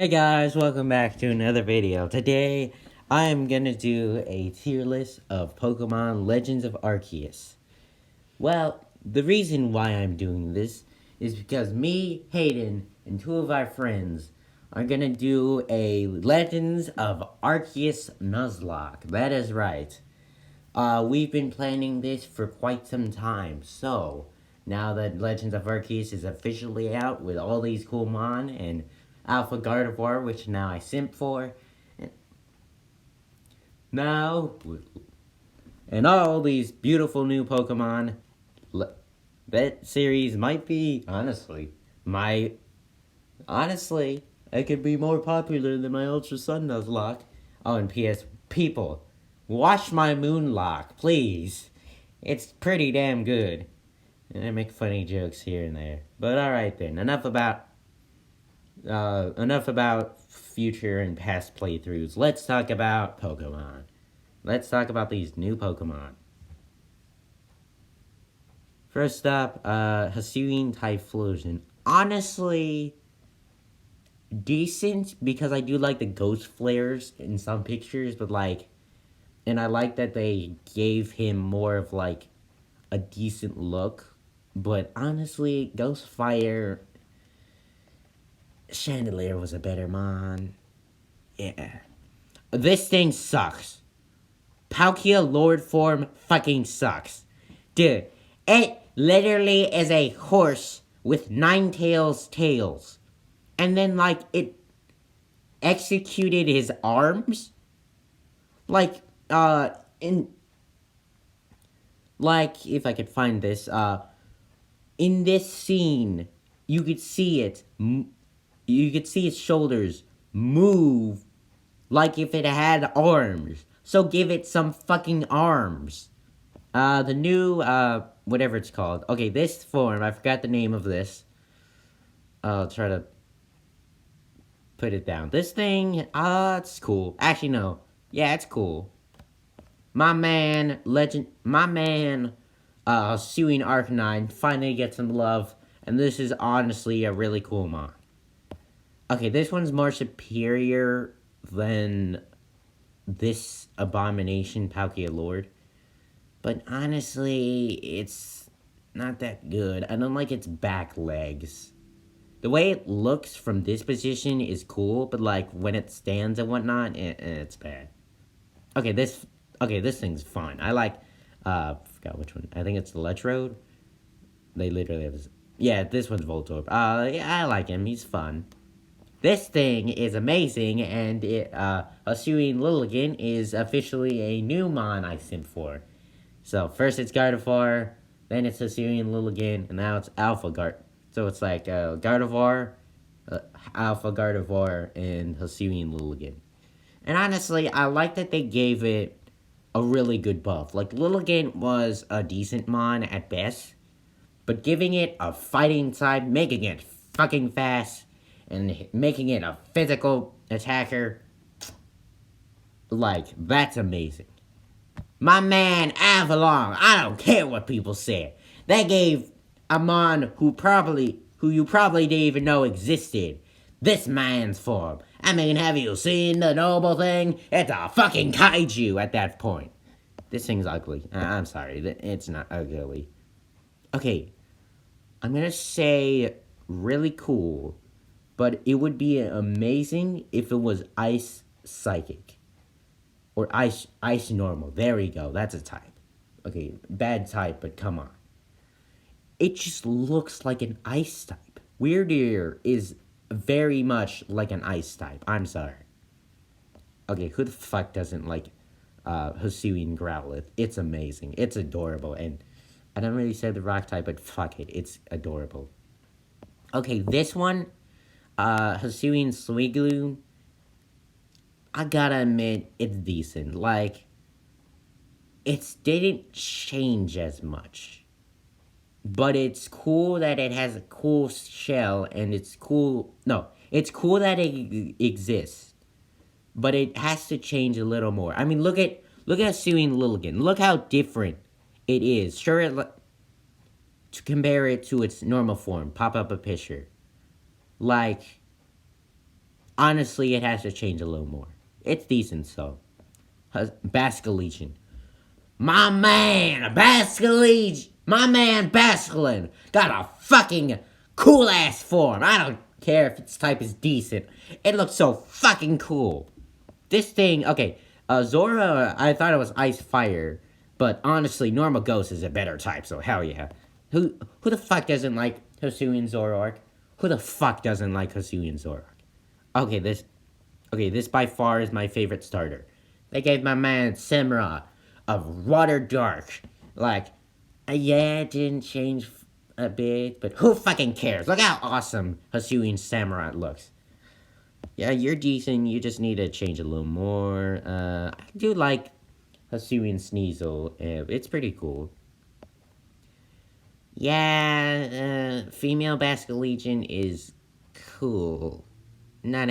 Hey guys, welcome back to another video. Today, I am gonna do a tier list of Pokemon Legends of Arceus. Well, the reason why I'm doing this is because me, Hayden, and two of our friends are gonna do a Legends of Arceus Nuzlocke. That is right. We've been planning this for quite some time, so now that Legends of Arceus is officially out with all these cool mon and Alpha Gardevoir, which now I simp for, now and all these beautiful new Pokemon, that series might be honestly, it could be more popular than my Ultra Sun Nuzlocke. Oh, and P.S. People, watch my Moonlock, please. It's pretty damn good. And I make funny jokes here and there. But alright then, enough about future and past playthroughs. Let's talk about Pokemon. Let's talk about these new Pokemon. First up, Hisuian Typhlosion. Honestly, decent, because I do like the ghost flares in some pictures, but and I like that they gave him more of a decent look. But honestly, Ghostfire Chandelier was a better mon. Yeah. This thing sucks. Palkia Lord form fucking sucks. Dude, it literally is a horse with tails. And then, it executed his arms. If I could find this, in this scene, you could see it, you could see its shoulders move like if it had arms. So give it some fucking arms. The new, whatever it's called. Okay, this form, I forgot the name of this. I'll try to put it down. This thing, it's cool. Actually, no. Yeah, it's cool. My man, Suing Arcanine finally gets some love. And this is honestly a really cool mon. Okay, this one's more superior than this abomination, Palkia Lord. But honestly, it's not that good. I don't like its back legs. The way it looks from this position is cool, but when it stands and whatnot, it's bad. Okay, this thing's fun. I forgot which one. I think it's the Electrode. They literally have this. Yeah, this one's Voltorb. Yeah, I like him. He's fun. This thing is amazing, and Hisuian Lilligant is officially a new mon I simp for. So, first it's Gardevoir, then it's Hisuian Lilligant, and now it's So it's Gardevoir, Alpha Gardevoir, and Hisuian Lilligant. And honestly, I like that they gave it a really good buff. Lilligant was a decent mon at best, but giving it a fighting type, making it fucking fast, and making it a physical attacker, that's amazing. My man Avalon, I don't care what people say. They gave a mon who you probably didn't even know existed this man's form. I mean, have you seen the noble thing? It's a fucking kaiju at that point. This thing's ugly. I'm sorry, it's not ugly. Okay, I'm gonna say really cool, but it would be amazing if it was Ice Psychic. Or Ice Normal. There we go. That's a type. Okay, bad type, but come on. It just looks like an Ice type. Weirdier is very much like an Ice type. I'm sorry. Okay, who the fuck doesn't like Hisuian Growlithe? It's amazing. It's adorable. And I don't really say the rock type, but fuck it. It's adorable. Okay, this one, Hisuian Sweetloon, I gotta admit, it's decent. It didn't change as much. But it's cool that it has a cool shell, and it's cool... No, it's cool that it exists. But it has to change a little more. I mean, look at Hisuian Lilligant. Look how different it is. Sure, to compare it to its normal form. Pop up a picture. Honestly, it has to change a little more. It's decent, so. Basculegion. My man, Basculegion. My man, Basculin. Got a fucking cool ass form. I don't care if its type is decent. It looks so fucking cool. This thing, okay. Zora, I thought it was Ice Fire. But honestly, Normal Ghost is a better type, so hell yeah. Who the fuck doesn't like Hisuian Zoroark? Who the fuck doesn't like Hisuian Zoroark? Okay, this by far is my favorite starter. They gave my man Samura a Water Dark. Like, yeah, it didn't change a bit, but who fucking cares? Look how awesome Hisuian Samurai looks. Yeah, you're decent, you just need to change a little more. I do like Hisuian Sneasel. It's pretty cool. Yeah, female Basculegion is cool. Not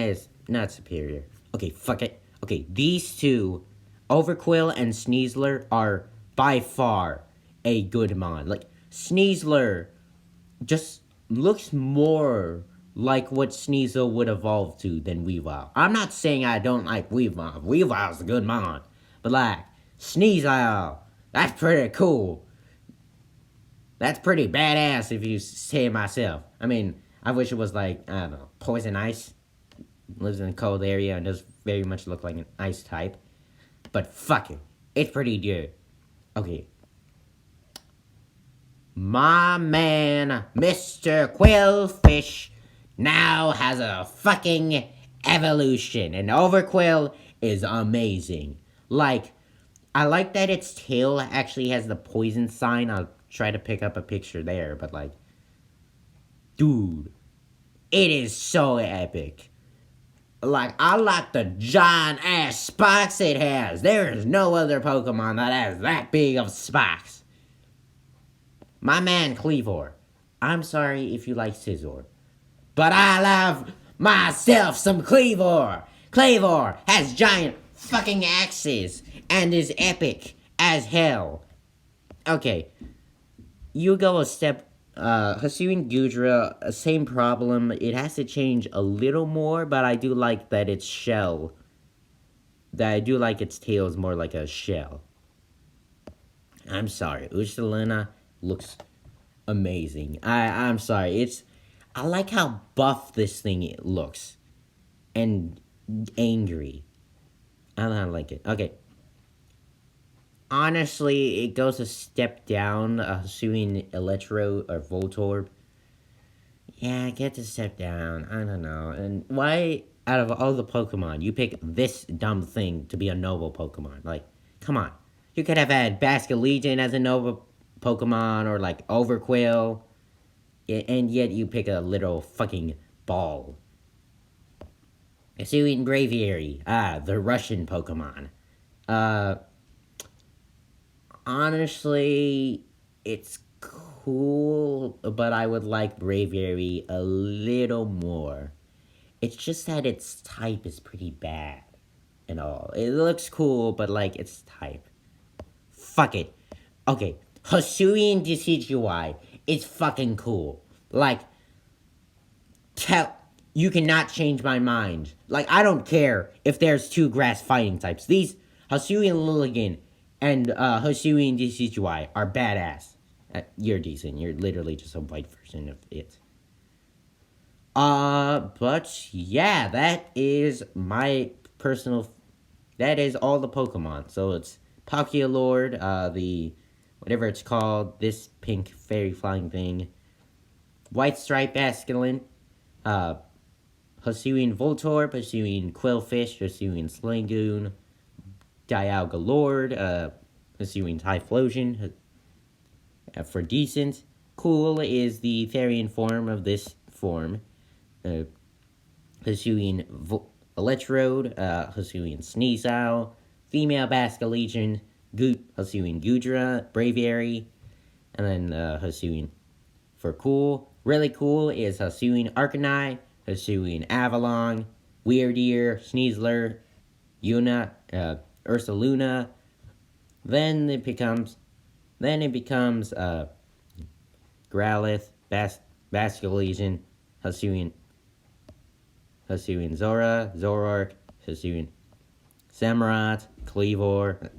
superior. Okay, fuck it. Okay, these two, Overquill and Sneasler, are by far a good mon. Like, Sneasler just looks more like what Sneasel would evolve to than Weavile. I'm not saying I don't like Weavile. Weavile's a good mon. But, like, Sneasel, that's pretty cool. That's pretty badass if you say it myself. I mean, I wish it was like, I don't know, Poison Ice. Lives in a cold area and does very much look like an ice type. But fuck it. It's pretty good. Okay. My man, Mr. Quillfish, now has a fucking evolution. And Overquill is amazing. Like, I like that its tail actually has the poison sign. I'll try to pick up a picture there, but like, dude, it is so epic. Like, I like the giant ass spikes it has. There is no other Pokemon that has that big of spikes. My man Cleavor, I'm sorry if you like Scizor, but I love myself some Cleavor. Cleavor has giant fucking axes and is epic as hell. Okay, you go a step. Hisuian Gudra, same problem. It has to change a little more, but I do like that its shell. That I do like its tail is more like a shell. I'm sorry, Ursaluna looks amazing. I'm sorry. I like how buff this thing looks, and angry. I don't like it. Okay. Honestly, it goes a step down, Hisuian Electro or Voltorb. Yeah, it gets a step down. I don't know. And why, out of all the Pokemon, you pick this dumb thing to be a noble Pokemon? Like, come on. You could have had Basculegion as a noble Pokemon, or like Overquill, and yet you pick a little fucking ball. Hisuian Braviary, the Russian Pokemon. Honestly, it's cool, but I would like Braviary a little more. It's just that its type is pretty bad and all. It looks cool, but like its type. Fuck it. Okay, Hisuian Decidueye is fucking cool. Like, you cannot change my mind. Like, I don't care if there's two grass fighting types. These Hisuian Lilligant and Hisuian Decidueye are badass. You're decent. You're literally just a white version of it. But yeah, that is my personal. That is all the Pokemon. So it's Pokéolord, the whatever it's called, this pink fairy flying thing, White Stripe Basculin, Hisuian Voltorb, Hisuian Quillfish, Hisuian Slangoon, Dialga Lord, Hisuian Typhlosion. For decent, cool is the Therian form of this form. Hisuian Electrode, Hisuian Sneasel, Female Basculegion, Hisuian Gudra, Braviary, and then Hisuian. For cool, really cool is Hisuian Arcanine, Hisuian Avalon, Weirdeer, Sneasler, Yuna, Ursaluna. Then it becomes Growlithe, Basculegion, Hisuian Hisuian Zora, Zoroark, Hisuian Samurott, Cleavor,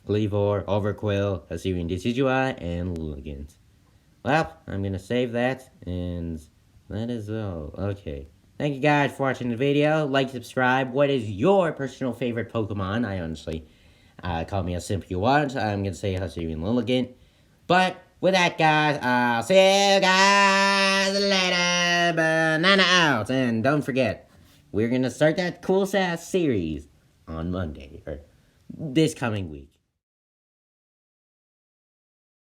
Overquill, Hisuian Decidueye, and Luligans. Well, I'm going to save that, and that is all. Okay. Thank you guys for watching the video. Like, subscribe. What is your personal favorite Pokemon? I honestly, call me a simp you want. I'm going to say Hisuian Lilligant. But with that, guys, I'll see you guys later. Banana out. And don't forget, we're going to start that cool sass series on Monday, or this coming week.